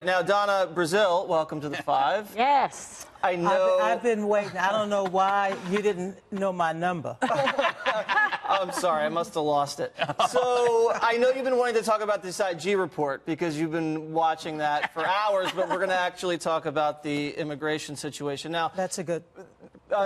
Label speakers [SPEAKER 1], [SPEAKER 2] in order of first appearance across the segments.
[SPEAKER 1] Now, Donna Brazil, welcome to the Five.
[SPEAKER 2] Yes.
[SPEAKER 1] I know.
[SPEAKER 3] I've been waiting. I don't know why you didn't know my number.
[SPEAKER 1] I'm sorry, I must have lost it. So, I know you've been wanting to talk about this IG report because you've been watching that for hours, but we're going to actually talk about the immigration situation. Now,
[SPEAKER 3] That's a good...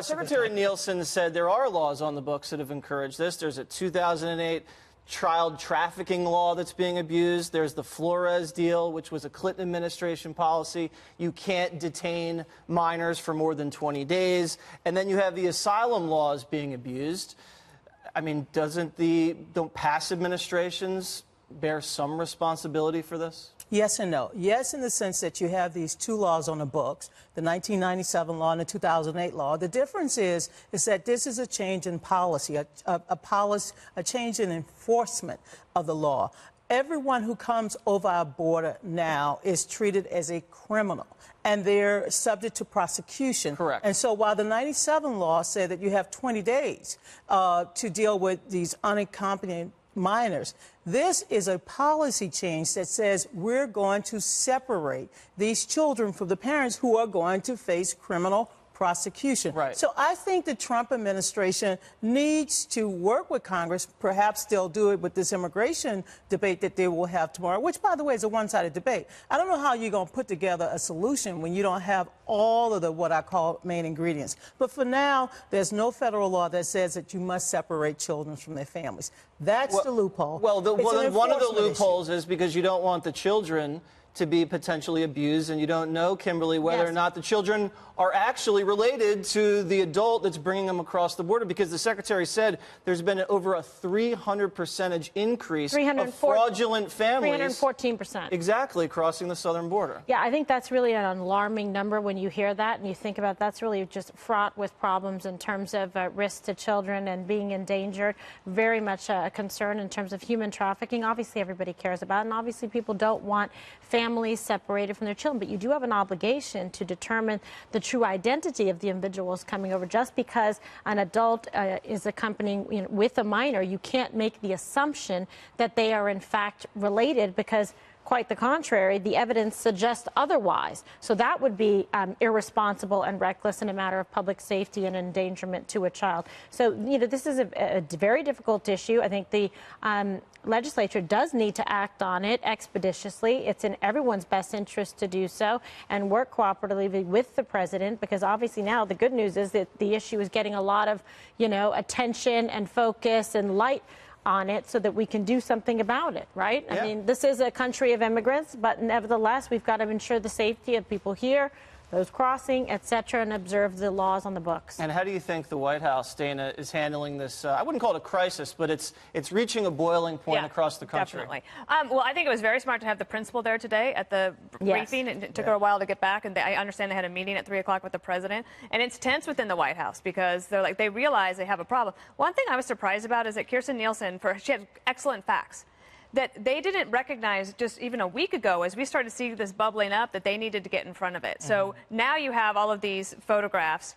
[SPEAKER 1] Secretary Nielsen said there are laws on the books that have encouraged this. There's a 2008 child trafficking law that's being abused. There's the Flores deal, which was a Clinton administration policy. You can't detain minors for more than 20 days. And then you have the asylum laws being abused. I mean, don't past administrations bear some responsibility for this?
[SPEAKER 3] Yes and no. Yes, in the sense that you have these two laws on the books, the 1997 law and the 2008 law. The difference is that this is a change in policy, a change in enforcement of the law. Everyone who comes over our border now is treated as a criminal, and they're subject to prosecution.
[SPEAKER 1] Correct.
[SPEAKER 3] And so while the 97 law said that you have 20 days to deal with these unaccompanied minors, this is a policy change that says we're going to separate these children from the parents who are going to face criminal prosecution.
[SPEAKER 1] Right.
[SPEAKER 3] So I think the Trump administration needs to work with Congress. Perhaps they'll do it with this immigration debate that they will have tomorrow, which, by the way, is a one-sided debate. I don't know how you're going to put together a solution when you don't have all of the what I call main ingredients. But for now, there's no federal law that says that you must separate children from their families. That's the loophole.
[SPEAKER 1] Well, one of the loopholes
[SPEAKER 3] issue.
[SPEAKER 1] is because you don't want the children to be potentially abused, and you don't know, Kimberly, whether or not the children are actually related to the adult that's bringing them across the border, because the secretary said there's been over a 300% increase of fraudulent families.
[SPEAKER 2] 314%.
[SPEAKER 1] Exactly, crossing the southern border.
[SPEAKER 2] Yeah, I think that's really an alarming number when you hear that and you think about that's really just fraught with problems in terms of risk to children and being endangered. Very much a concern in terms of human trafficking. Obviously, everybody cares about it, and obviously people don't want families separated from their children, but you do have an obligation to determine the true identity of the individuals coming over. Just because an adult is accompanying with a minor, you can't make the assumption that they are in fact related, because quite the contrary, the evidence suggests otherwise. So that would be irresponsible and reckless in a matter of public safety and endangerment to a child. So, this is a very difficult issue. I think the legislature does need to act on it expeditiously. It's in everyone's best interest to do so and work cooperatively with the president, because obviously now the good news is that the issue is getting a lot of, attention and focus and light on it so that we can do something about it, right?
[SPEAKER 1] Yeah.
[SPEAKER 2] I mean, this is a country of immigrants, but nevertheless, we've got to ensure the safety of people here, those crossing, et cetera, and observe the laws on the books.
[SPEAKER 1] And how do you think the White House, Dana, is handling this? I wouldn't call it a crisis, but it's reaching a boiling point across the country.
[SPEAKER 4] Definitely. Well, I think it was very smart to have the principal there today at the briefing. It took her a while to get back, and I understand they had a meeting at 3 o'clock with the president. And it's tense within the White House because they realize they have a problem. One thing I was surprised about is that Kirstjen Nielsen, she had excellent facts that they didn't recognize just even a week ago as we started to see this bubbling up, that they needed to get in front of it. So now you have all of these photographs,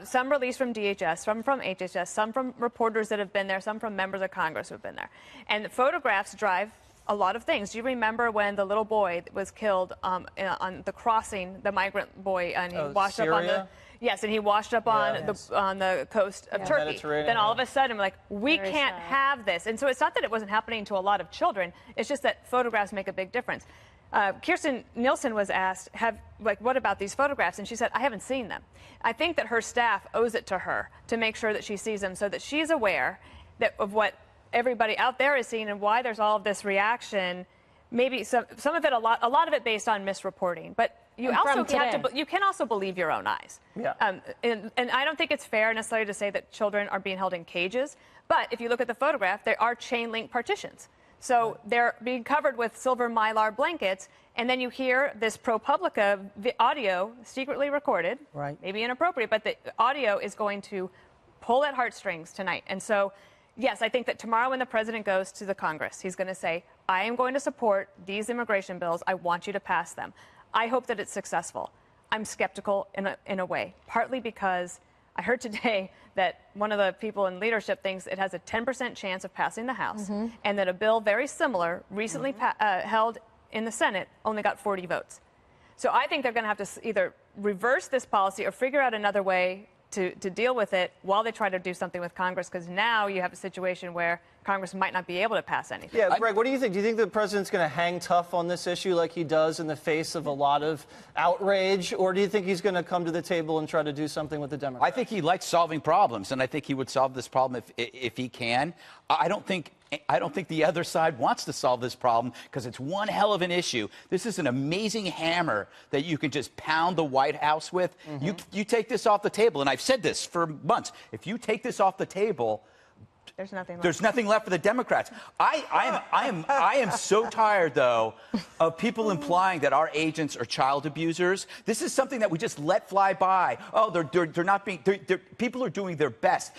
[SPEAKER 4] some released from DHS, some from HHS, some from reporters that have been there, some from members of Congress who have been there. And the photographs drive a lot of things. Do you remember when the little boy was killed on the crossing, the migrant boy, and he washed up on the... Yes, and he washed up on the coast of Turkey. Then all of a sudden, we're like, we can't have this. And so it's not that it wasn't happening to a lot of children. It's just that photographs make a big difference. Kirstjen Nielsen was asked, what about these photographs? And she said, I haven't seen them. I think that her staff owes it to her to make sure that she sees them so that she's aware of what everybody out there is seeing and why there's all of this reaction. Maybe some of it, a lot of it based on misreporting. But you can also believe your own eyes.
[SPEAKER 1] Yeah.
[SPEAKER 4] And I don't think it's fair necessarily to say that children are being held in cages. But if you look at the photograph, there are chain link partitions. So they're being covered with silver Mylar blankets. And then you hear this ProPublica audio secretly recorded, maybe inappropriate, but the audio is going to pull at heartstrings tonight. And so, yes, I think that tomorrow when the president goes to the Congress, he's going to say, I am going to support these immigration bills. I want you to pass them. I hope that it's successful. I'm skeptical in a way, partly because I heard today that one of the people in leadership thinks it has a 10% chance of passing the House, and that a bill very similar, recently held in the Senate, only got 40 votes. So I think they're going to have to either reverse this policy or figure out another way to deal with it while they try to do something with Congress, because now you have a situation where Congress might not be able to pass anything.
[SPEAKER 1] Yeah, Greg, what do you think? Do you think the president's going to hang tough on this issue like he does in the face of a lot of outrage, or do you think he's going to come to the table and try to do something with the Democrats?
[SPEAKER 5] I think he likes solving problems, and I think he would solve this problem if he can. I don't think the other side wants to solve this problem because it's one hell of an issue. This is an amazing hammer that you can just pound the White House with. You take this off the table, and I've said this for months. If you take this off the table, there's nothing left for the Democrats. I am so tired, though, of people implying that our agents are child abusers. This is something that we just let fly by. Oh, they're not being. People are doing their best.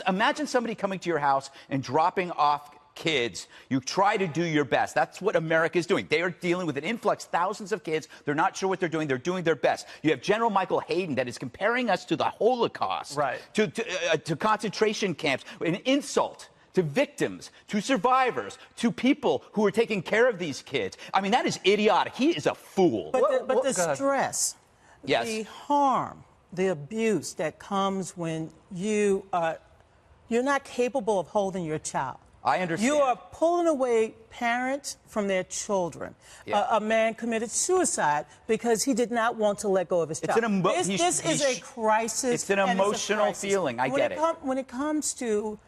[SPEAKER 5] Imagine somebody coming to your house and dropping off kids. You try to do your best. That's what America is doing. They are dealing with an influx, thousands of kids. They're not sure what they're doing. They're doing their best. You have General Michael Hayden that is comparing us to the Holocaust,
[SPEAKER 1] right?
[SPEAKER 5] To concentration camps, an insult to victims, to survivors, to people who are taking care of these kids. I mean, that is idiotic. He is a fool.
[SPEAKER 3] But the stress,
[SPEAKER 5] yes,
[SPEAKER 3] the harm, the abuse that comes when you're not capable of holding your child.
[SPEAKER 5] I understand.
[SPEAKER 3] You are pulling away parents from their children.
[SPEAKER 5] Yeah.
[SPEAKER 3] A man committed suicide because he did not want to let go of his child. This is a crisis.
[SPEAKER 5] It's an emotional feeling. I get it.
[SPEAKER 3] When it comes to,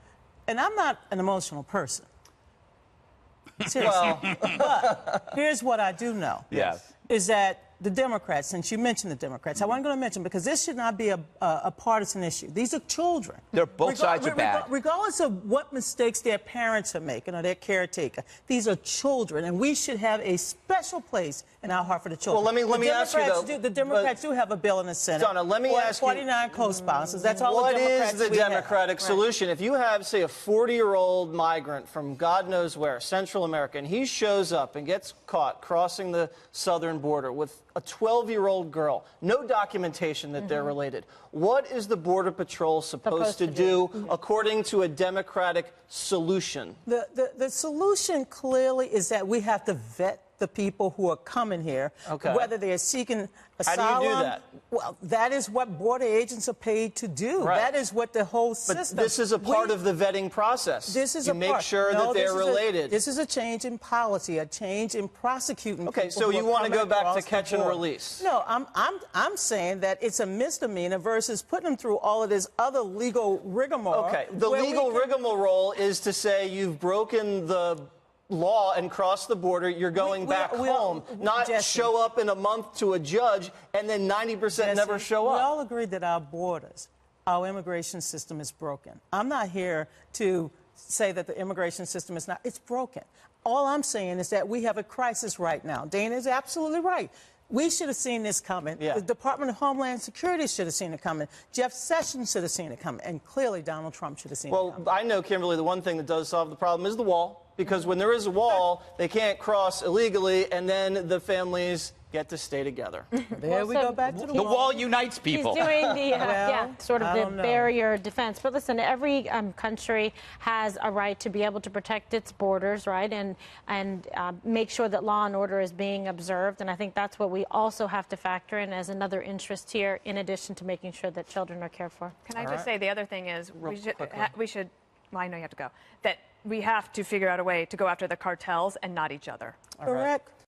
[SPEAKER 3] and I'm not an emotional person. Seriously. But here's what I do know.
[SPEAKER 5] Yes.
[SPEAKER 3] Is that the Democrats, since you mentioned the Democrats, I wasn't going to mention because this should not be a partisan issue. These are children.
[SPEAKER 5] Both sides are bad.
[SPEAKER 3] Regardless of what mistakes their parents are making or their caretaker, these are children, and we should have a special place in our heart for the children.
[SPEAKER 1] Well, let me ask you, though.
[SPEAKER 3] The Democrats do have a bill in the Senate.
[SPEAKER 1] Donna, let me ask you.
[SPEAKER 3] 49 co-sponsors. That's all
[SPEAKER 1] what
[SPEAKER 3] the Democrats
[SPEAKER 1] is the Democratic solution? If you have, say, a 40-year-old migrant from God knows where, Central America, and he shows up and gets caught crossing the southern border with a 12-year-old girl, no documentation that they're related. What is the Border Patrol supposed to do according to a Democratic solution?
[SPEAKER 3] The solution clearly is that we have to vet the people who are coming here, whether they're seeking asylum.
[SPEAKER 1] How do you do that?
[SPEAKER 3] Well, that is what border agents are paid to do.
[SPEAKER 1] Right.
[SPEAKER 3] That is what the whole system.
[SPEAKER 1] But this is a part of the vetting process.
[SPEAKER 3] This is
[SPEAKER 1] you
[SPEAKER 3] a
[SPEAKER 1] make
[SPEAKER 3] part.
[SPEAKER 1] sure that they're related.
[SPEAKER 3] This is a change in policy, a change in prosecuting.
[SPEAKER 1] Okay,
[SPEAKER 3] people
[SPEAKER 1] so
[SPEAKER 3] who
[SPEAKER 1] you
[SPEAKER 3] are
[SPEAKER 1] want to go
[SPEAKER 3] coming
[SPEAKER 1] back to
[SPEAKER 3] across the
[SPEAKER 1] catch and
[SPEAKER 3] border.
[SPEAKER 1] release?
[SPEAKER 3] No, I'm saying that it's a misdemeanor versus putting them through all of this other legal rigmarole.
[SPEAKER 1] Okay, the legal rigmarole is to say you've broken the law and cross the border, you're going back home, not
[SPEAKER 3] Jesse,
[SPEAKER 1] show up in a month to a judge and then 90% never show up.
[SPEAKER 3] We all agree that our borders, our immigration system is broken. I'm not here to say that the immigration system is not. It's broken. All I'm saying is that we have a crisis right now. Dana is absolutely right. We should have seen this coming.
[SPEAKER 1] Yeah.
[SPEAKER 3] The Department of Homeland Security should have seen it coming. Jeff Sessions should have seen it coming. And clearly Donald Trump should have seen it coming.
[SPEAKER 1] Well, I know, Kimberly, the one thing that does solve the problem is the wall. Because when there is a wall, they can't cross illegally, and then the families get to stay together.
[SPEAKER 3] There we go back to the wall.
[SPEAKER 5] The wall unites people.
[SPEAKER 2] He's doing the sort of
[SPEAKER 3] I
[SPEAKER 2] the
[SPEAKER 3] don't know.
[SPEAKER 2] barrier defense. But listen, every country has a right to be able to protect its borders, right, and make sure that law and order is being observed. And I think that's what we also have to factor in as another interest here, in addition to making sure that children are cared for.
[SPEAKER 4] Can I just say the other thing is we should. Well, I know you have to go. That we have to figure out a way to go after the cartels and not each other.
[SPEAKER 3] Correct.